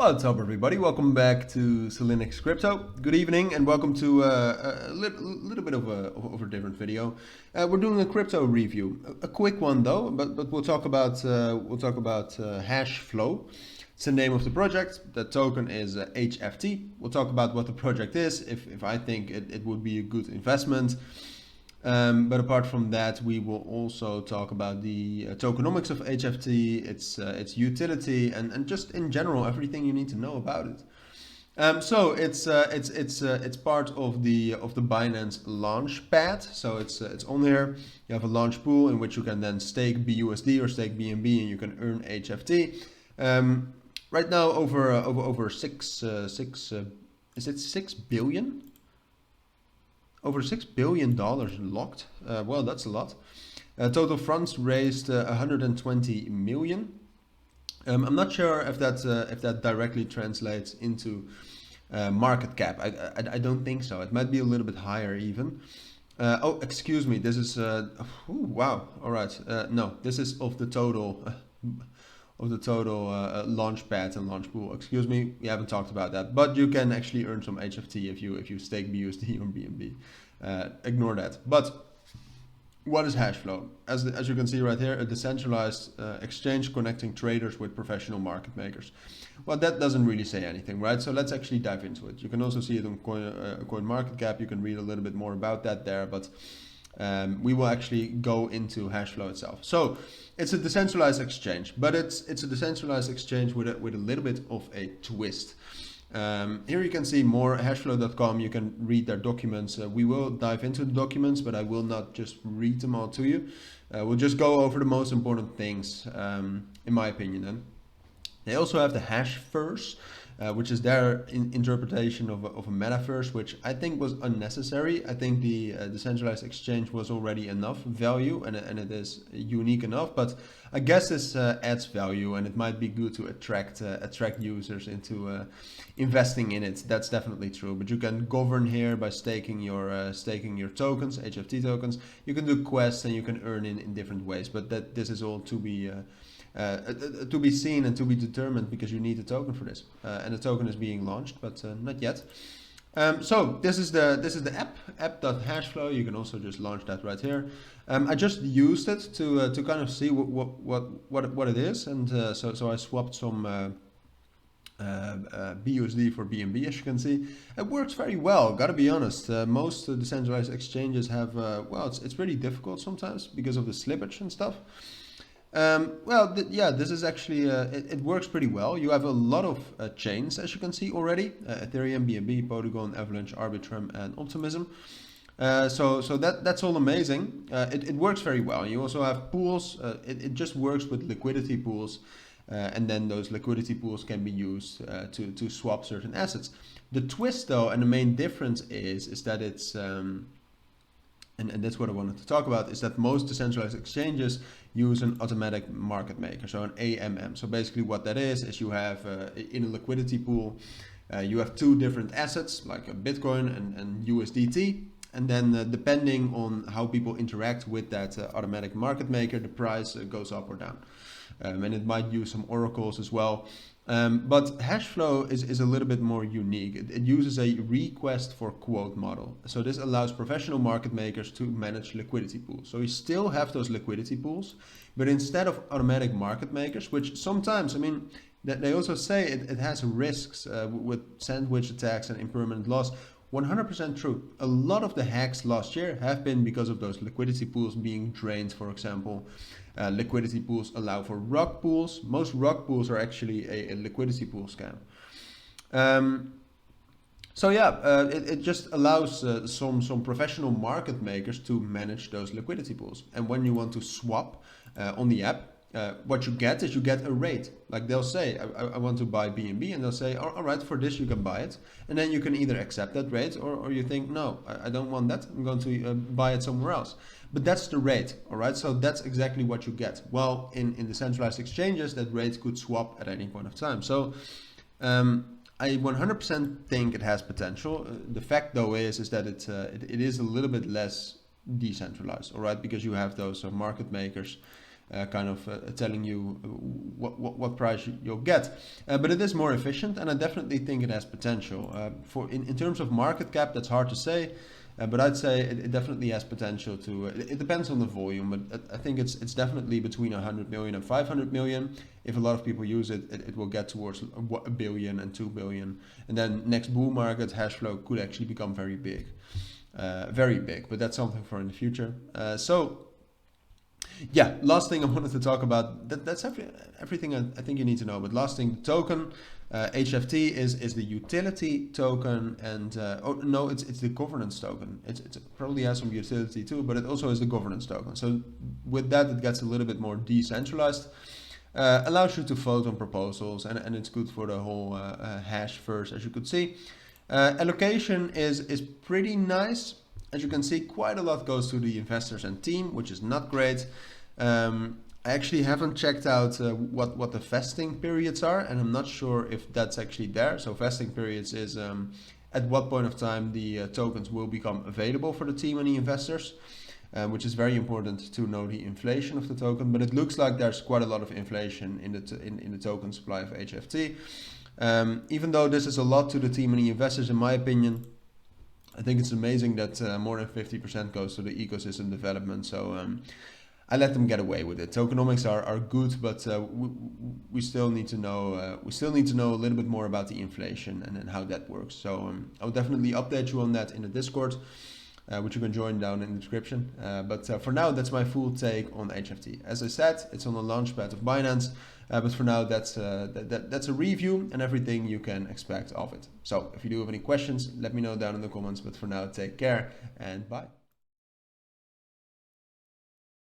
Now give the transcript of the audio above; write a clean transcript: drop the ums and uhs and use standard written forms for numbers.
What's up, everybody? Welcome back to Cilinix Crypto. Good evening, and welcome to a little bit of a different video. We're doing a crypto review, a quick one though, but we'll talk about HASHFLOW. It's the name of the project. The token is HFT. We'll talk about what the project is, if I think it would be a good investment. But apart from that, we will also talk about the tokenomics of HFT, its utility, and just in general everything you need to know about it. So it's part of the Binance Launchpad. So it's on there. You have a launch pool in which you can then stake BUSD or stake BNB, and you can earn HFT. Right now, over 6 billion? Over $6 billion locked. Well, that's a lot. Total funds raised 120 million. I'm not sure if that directly translates into market cap. I don't think so. It might be a little bit higher even. Oh, excuse me. This is wow. All right. No, this is of the total launchpad and launch pool. Excuse me, we haven't talked about that, but you can actually earn some HFT if you stake BUSD or BNB. Ignore that. But what is HashFlow? As you can see right here, a decentralized exchange connecting traders with professional market makers. Well, that doesn't really say anything, right? So let's actually dive into it. You can also see it on CoinMarketCap. You can read a little bit more about that there, but we will actually go into HashFlow itself. So it's a decentralized exchange, but it's a decentralized exchange with a little bit of a twist. Here you can see more hashflow.com. You can read their documents. We will dive into the documents, but I will not just read them all to you. We'll just go over the most important things, in my opinion. Then they also have the hashverse, which is their interpretation of a metaverse, which I think was unnecessary. I think the decentralized exchange was already enough value, and it is unique enough. But I guess this adds value, and it might be good to attract users into investing in it. That's definitely true. But you can govern here by staking your tokens, HFT tokens. You can do quests, and you can earn in different ways. But this is all to be seen and to be determined, because you need a token for this, and the token is being launched, but not yet. So this is the app.hashflow. You can also just launch that right here. I just used it to kind of see what it is, and so I swapped some BUSD for BNB. As you can see, it works very well. Gotta be honest. Most decentralized exchanges have well, it's pretty difficult sometimes because of the slippage and stuff. Yeah, this is actually, it works pretty well. You have a lot of chains, as you can see already. Ethereum, BNB, Polygon, Avalanche, Arbitrum, and Optimism. So that's all amazing. It works very well. You also have pools. It just works with liquidity pools. And then those liquidity pools can be used to swap certain assets. The twist, though, and the main difference is that it's... And that's what I wanted to talk about, is that most decentralized exchanges use an automatic market maker, so an AMM. So basically what that is you have in a liquidity pool, you have two different assets, like a Bitcoin and USDT. And then depending on how people interact with that automatic market maker, the price goes up or down. And it might use some oracles as well. But HashFlow is a little bit more unique. It uses a request for quote model. So this allows professional market makers to manage liquidity pools. So you still have those liquidity pools, but instead of automatic market makers, which sometimes, I mean, they also say it has risks with sandwich attacks and impermanent loss. 100% true. A lot of the hacks last year have been because of those liquidity pools being drained, for example. Liquidity pools allow for rug pools. Most rug pools are actually a liquidity pool scam. So yeah, it just allows some professional market makers to manage those liquidity pools. And when you want to swap on the app, what you get is you get a rate. Like they'll say, I want to buy BNB, and they'll say, all right, for this you can buy it. And then you can either accept that rate, or you think, no, I don't want that. I'm going to buy it somewhere else. But that's the rate, all right? So that's exactly what you get. Well, in decentralized exchanges, that rate could swap at any point of time. So I 100% think it has potential. The fact, though, is that it is a little bit less decentralized, all right? Because you have those market makers telling you what price you'll get. But it is more efficient, and I definitely think it has potential. In terms of market cap, that's hard to say. But I'd say it definitely has potential to. It depends on the volume, but I think it's definitely between 100 million and 500 million. If a lot of people use it, it will get towards a billion and 2 billion. And then next bull market, HashFlow could actually become very big, very big. But that's something for in the future. Yeah, last thing I wanted to talk about, that's everything I think you need to know. But last thing, the token, HFT is the utility token, and oh no, it's the governance token. It probably has some utility too, but it also is the governance token. So with that, it gets a little bit more decentralized. Allows you to vote on proposals, and it's good for the whole hashverse, as you could see. Allocation is pretty nice. As you can see, quite a lot goes to the investors and team, which is not great. I actually haven't checked out what the vesting periods are, and I'm not sure if that's actually there. So vesting periods is at what point of time the tokens will become available for the team and the investors, which is very important to know the inflation of the token. But it looks like there's quite a lot of inflation in the token supply of HFT. Even though this is a lot to the team and the investors, in my opinion, I think it's amazing that more than 50% goes to the ecosystem development. So I let them get away with it. Tokenomics are good, but we still need to know. A little bit more about the inflation and how that works. So I'll definitely update you on that in the Discord, which you can join down in the description. But for now, that's my full take on HFT. As I said, it's on the Launchpad of Binance. But for now, that's a review and everything you can expect of it. So if you do have any questions, let me know down in the comments. But for now, take care and bye.